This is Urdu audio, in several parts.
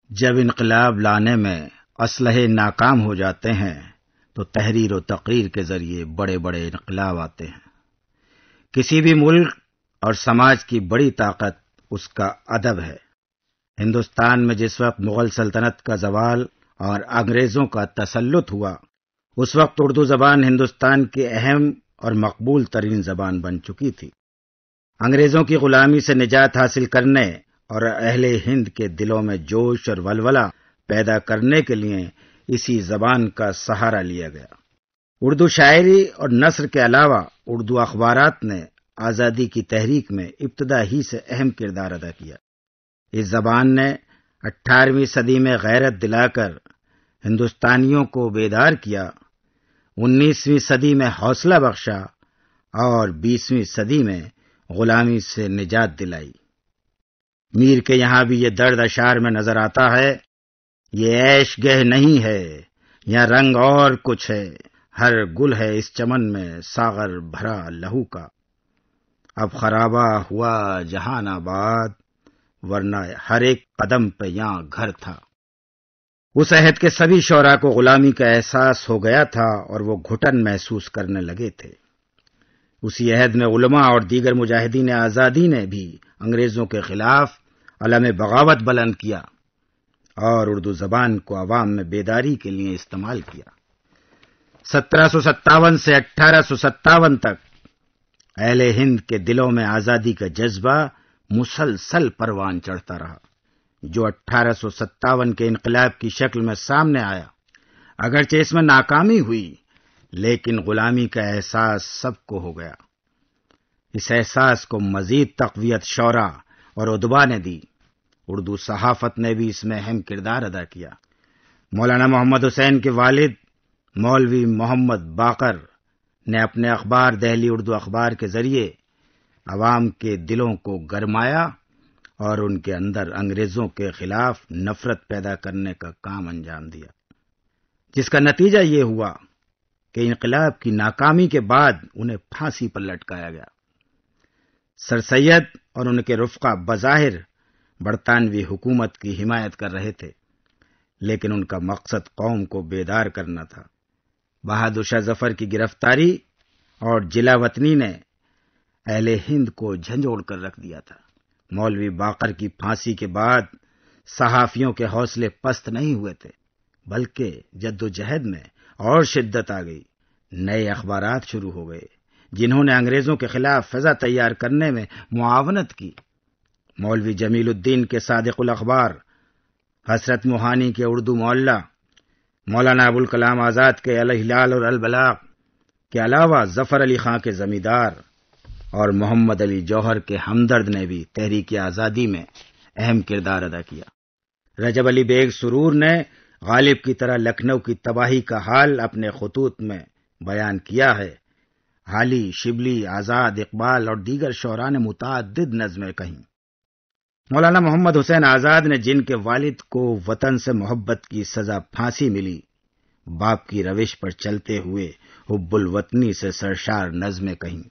جب انقلاب لانے میں اسلحے ناکام ہو جاتے ہیں تو تحریر و تقریر کے ذریعے بڑے بڑے انقلاب آتے ہیں۔ کسی بھی ملک اور سماج کی بڑی طاقت اس کا ادب ہے۔ ہندوستان میں جس وقت مغل سلطنت کا زوال اور انگریزوں کا تسلط ہوا، اس وقت اردو زبان ہندوستان کی اہم اور مقبول ترین زبان بن چکی تھی۔ انگریزوں کی غلامی سے نجات حاصل کرنے اور اہل ہند کے دلوں میں جوش اور ولولہ پیدا کرنے کے لیے اسی زبان کا سہارا لیا گیا۔ اردو شاعری اور نثر کے علاوہ اردو اخبارات نے آزادی کی تحریک میں ابتدا ہی سے اہم کردار ادا کیا۔ اس زبان نے 18ویں صدی میں غیرت دلا کر ہندوستانیوں کو بیدار کیا، 19ویں صدی میں حوصلہ بخشا اور 20ویں صدی میں غلامی سے نجات دلائی۔ میر کے یہاں بھی یہ درد اشعار میں نظر آتا ہے، یہ عیش گہ نہیں ہے، یہاں رنگ اور کچھ ہے، ہر گل ہے اس چمن میں ساغر بھرا لہو کا، اب خرابہ ہوا جہان آباد، ورنہ ہر ایک قدم پہ یہاں گھر تھا۔ اس عہد کے سبھی شعراء کو غلامی کا احساس ہو گیا تھا اور وہ گھٹن محسوس کرنے لگے تھے۔ اسی عہد میں علماء اور دیگر مجاہدین آزادی نے بھی انگریزوں کے خلاف علم بغاوت بلند کیا اور اردو زبان کو عوام میں بیداری کے لیے استعمال کیا۔ 1757 سے 1857 تک اہل ہند کے دلوں میں آزادی کا جذبہ مسلسل پروان چڑھتا رہا، جو 1857 کے انقلاب کی شکل میں سامنے آیا۔ اگرچہ اس میں ناکامی ہوئی، لیکن غلامی کا احساس سب کو ہو گیا۔ اس احساس کو مزید تقویت شعراء اور ادبا نے دی۔ اردو صحافت نے بھی اس میں اہم کردار ادا کیا۔ مولانا محمد حسین کے والد مولوی محمد باقر نے اپنے اخبار دہلی اردو اخبار کے ذریعے عوام کے دلوں کو گرمایا اور ان کے اندر انگریزوں کے خلاف نفرت پیدا کرنے کا کام انجام دیا، جس کا نتیجہ یہ ہوا کہ انقلاب کی ناکامی کے بعد انہیں پھانسی پر لٹکایا گیا۔ سر سید اور ان کے رفقا بظاہر برطانوی حکومت کی حمایت کر رہے تھے، لیکن ان کا مقصد قوم کو بیدار کرنا تھا۔ بہادر شاہ ظفر کی گرفتاری اور جلا وطنی نے اہل ہند کو جھنجھوڑ کر رکھ دیا تھا۔ مولوی باقر کی پھانسی کے بعد صحافیوں کے حوصلے پست نہیں ہوئے تھے، بلکہ جدوجہد میں اور شدت آ گئی۔ نئے اخبارات شروع ہو گئے جنہوں نے انگریزوں کے خلاف فضا تیار کرنے میں معاونت کی۔ مولوی جمیل الدین کے صادق الاخبار، حسرت موہانی کے اردو معلّہ، مولانا ابوالکلام آزاد کے الہلال اور البلاغ کے علاوہ ظفر علی خاں کے زمیندار اور محمد علی جوہر کے ہمدرد نے بھی تحریک آزادی میں اہم کردار ادا کیا۔ رجب علی بیگ سرور نے غالب کی طرح لکھنؤ کی تباہی کا حال اپنے خطوط میں بیان کیا ہے۔ حالی، شبلی، آزاد، اقبال اور دیگر شعراء نے متعدد نظمیں کہیں۔ مولانا محمد حسین آزاد نے جن کے والد کو وطن سے محبت کی سزا پھانسی ملی، باپ کی روش پر چلتے ہوئے حب الوطنی سے سرشار نظمیں کہیں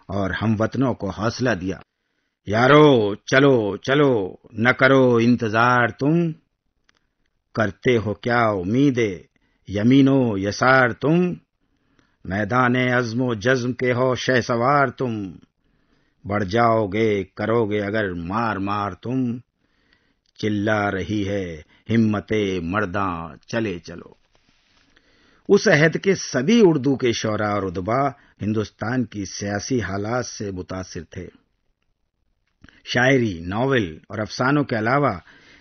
اور ہم وطنوں کو حوصلہ دیا۔ یارو چلو چلو نہ کرو انتظار، تم کرتے ہو کیا امید یمین و یسار، تم میدان عزم و جزم کے ہو شہسوار، تم بڑھ جاؤ گے کرو گے اگر مار مار، تم چلا رہی ہے ہمت مرداں چلے چلو۔ اس عہد کے سبھی اردو کے شعراء اور ادبا ہندوستان کی سیاسی حالات سے متاثر تھے۔ شاعری، ناول اور افسانوں کے علاوہ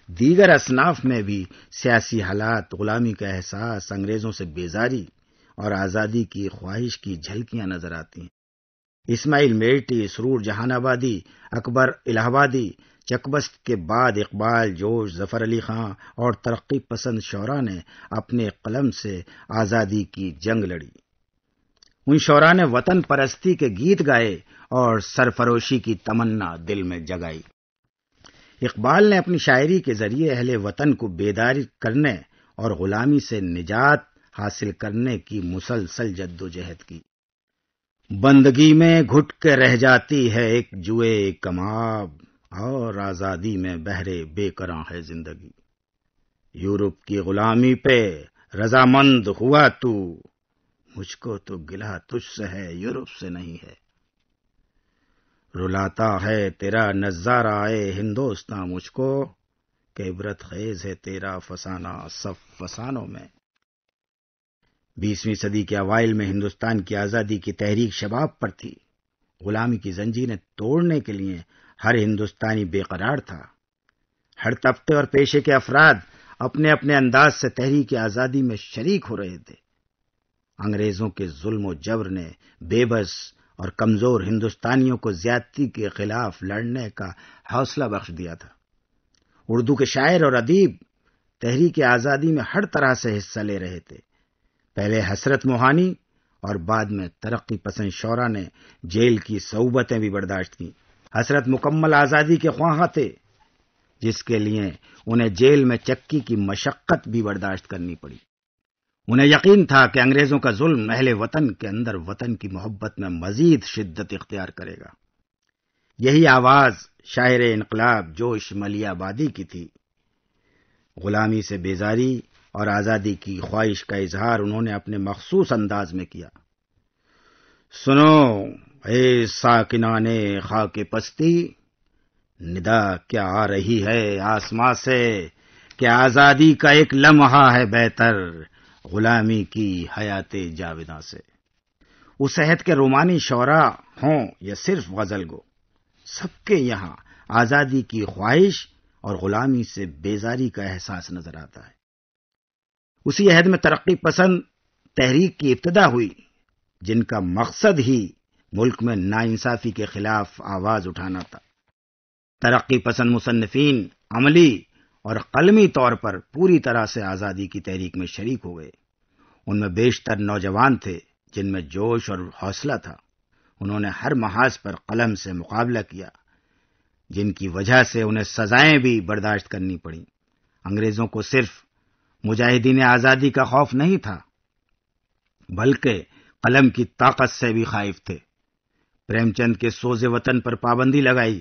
دیگر اصناف میں بھی سیاسی حالات، غلامی کا احساس، انگریزوں سے بیزاری اور آزادی کی خواہش کی جھلکیاں نظر آتی ہیں۔ اسماعیل میرٹی، سرور جہان آبادی، اکبر الہ آبادی، چکبست کے بعد اقبال، جوش، ظفر علی خاں اور ترقی پسند شعراء نے اپنے قلم سے آزادی کی جنگ لڑی۔ ان شعراء نے وطن پرستی کے گیت گائے اور سرفروشی کی تمنا دل میں جگائی۔ اقبال نے اپنی شاعری کے ذریعے اہل وطن کو بیدار کرنے اور غلامی سے نجات حاصل کرنے کی مسلسل جدوجہد کی۔ بندگی میں گھٹ کے رہ جاتی ہے ایک جوئے کماب، اور آزادی میں بہرے بے کراں ہے زندگی۔ یورپ کی غلامی پہ رضامند ہوا تو، مجھ کو تو گلہ تجھ سے ہے، یورپ سے نہیں ہے۔ رلاتا ہے تیرا نظارہ اے ہندوستان مجھ کو، کہ عبرت خیز ہے تیرا فسانہ سب فسانوں میں۔ 20ویں صدی کے اوائل میں ہندوستان کی آزادی کی تحریک شباب پر تھی۔ غلامی کی زنجیریں توڑنے کے لیے ہر ہندوستانی بے قرار تھا۔ ہر طبقے اور پیشے کے افراد اپنے اپنے انداز سے تحریک آزادی میں شریک ہو رہے تھے۔ انگریزوں کے ظلم و جبر نے بے بس اور کمزور ہندوستانیوں کو زیادتی کے خلاف لڑنے کا حوصلہ بخش دیا تھا۔ اردو کے شاعر اور ادیب تحریک آزادی میں ہر طرح سے حصہ لے رہے تھے۔ پہلے حسرت موہانی اور بعد میں ترقی پسند شعراء نے جیل کی صعوبتیں بھی برداشت کیں۔ حسرت مکمل آزادی کے خواہاں تھے، جس کے لیے انہیں جیل میں چکی کی مشقت بھی برداشت کرنی پڑی۔ انہیں یقین تھا کہ انگریزوں کا ظلم اہل وطن کے اندر وطن کی محبت میں مزید شدت اختیار کرے گا۔ یہی آواز شاعر انقلاب جوش ملیح آبادی کی تھی۔ غلامی سے بیزاری اور آزادی کی خواہش کا اظہار انہوں نے اپنے مخصوص انداز میں کیا۔ سنو اے ساکنان خاک پستی، ندا کیا آ رہی ہے آسماں سے، کہ آزادی کا ایک لمحہ ہے بہتر غلامی کی حیات جاویداں سے۔ اس عہد کے رومانی شعراء ہوں یا صرف غزل گو، سب کے یہاں آزادی کی خواہش اور غلامی سے بیزاری کا احساس نظر آتا ہے۔ اسی عہد میں ترقی پسند تحریک کی ابتدا ہوئی، جن کا مقصد ہی ملک میں ناانصافی کے خلاف آواز اٹھانا تھا۔ ترقی پسند مصنفین عملی اور قلمی طور پر پوری طرح سے آزادی کی تحریک میں شریک ہو گئے۔ ان میں بیشتر نوجوان تھے جن میں جوش اور حوصلہ تھا۔ انہوں نے ہر محاذ پر قلم سے مقابلہ کیا، جن کی وجہ سے انہیں سزائیں بھی برداشت کرنی پڑیں۔ انگریزوں کو صرف مجاہدین آزادی کا خوف نہیں تھا، بلکہ قلم کی طاقت سے بھی خائف تھے۔ پریم چند کے سوز وطن پر پابندی لگائی۔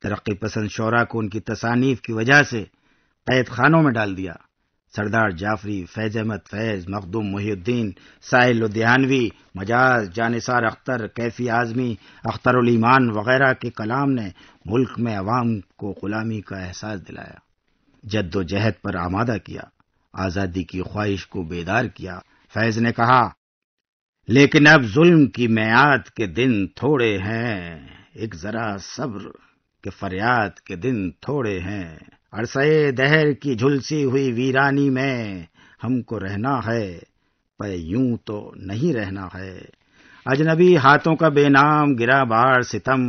ترقی پسند شعراء کو ان کی تصانیف کی وجہ سے قید خانوں میں ڈال دیا۔ سردار جعفری، فیض احمد فیض، مخدوم محی الدین، ساحل لدھیانوی، مجاز، جانثار اختر، کیفی اعظمی، اختر الایمان وغیرہ کے کلام نے ملک میں عوام کو غلامی کا احساس دلایا، جد و جہد پر آمادہ کیا، آزادی کی خواہش کو بیدار کیا۔ فیض نے کہا، لیکن اب ظلم کی میعاد کے دن تھوڑے ہیں، ایک ذرا صبر کہ فریاد کے دن تھوڑے ہیں، عرصۂ دہر کی جھلسی ہوئی ویرانی میں ہم کو رہنا ہے، پر یوں تو نہیں رہنا ہے۔ اجنبی ہاتھوں کا بے نام گرا بار ستم،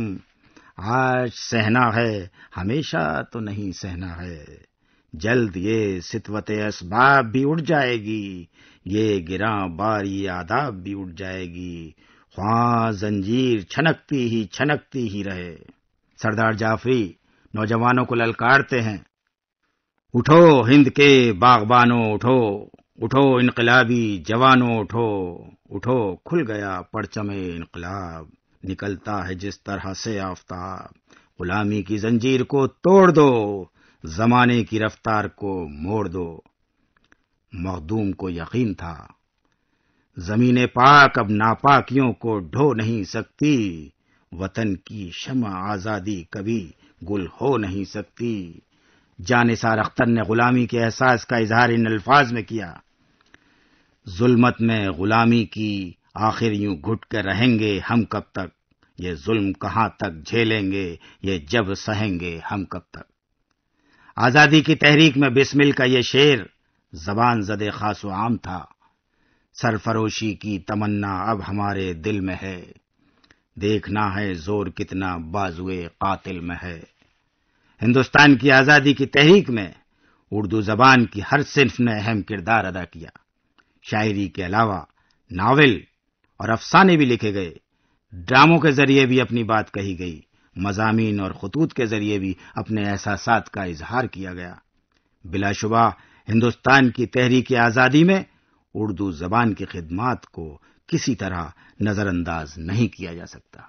آج سہنا ہے ہمیشہ تو نہیں سہنا ہے۔ جلد یہ ستوت اسباب بھی اٹھ جائے گی، یہ گراں باری آداب بھی اٹھ جائے گی، خواہ زنجیر چھنکتی ہی رہے۔ سردار جعفری نوجوانوں کو للکارتے ہیں، اٹھو ہند کے باغبانوں اٹھو، اٹھو انقلابی جوانوں اٹھو، اٹھو کھل گیا پرچم انقلاب، نکلتا ہے جس طرح سے آفتاب، غلامی کی زنجیر کو توڑ دو، زمانے کی رفتار کو موڑ دو۔ مخدوم کو یقین تھا زمین پاک اب ناپاکیوں کو ڈھو نہیں سکتی، وطن کی شمع آزادی کبھی گل ہو نہیں سکتی۔ جانثار اختر نے غلامی کے احساس کا اظہار ان الفاظ میں کیا، ظلمت میں غلامی کی آخر یوں گھٹ کے رہیں گے ہم کب تک، یہ ظلم کہاں تک جھیلیں گے، یہ جب سہیں گے ہم کب تک۔ آزادی کی تحریک میں بسمل کا یہ شعر زبان زد خاص و عام تھا۔ سرفروشی کی تمنا اب ہمارے دل میں ہے، دیکھنا ہے زور کتنا بازوئے قاتل میں ہے۔ ہندوستان کی آزادی کی تحریک میں اردو زبان کی ہر صنف نے اہم کردار ادا کیا۔ شاعری کے علاوہ ناول اور افسانے بھی لکھے گئے، ڈراموں کے ذریعے بھی اپنی بات کہی گئی، مضامین اور خطوط کے ذریعے بھی اپنے احساسات کا اظہار کیا گیا۔ بلا شبہ ہندوستان کی تحریک آزادی میں اردو زبان کی خدمات کو کسی طرح نظر انداز نہیں کیا جا سکتا۔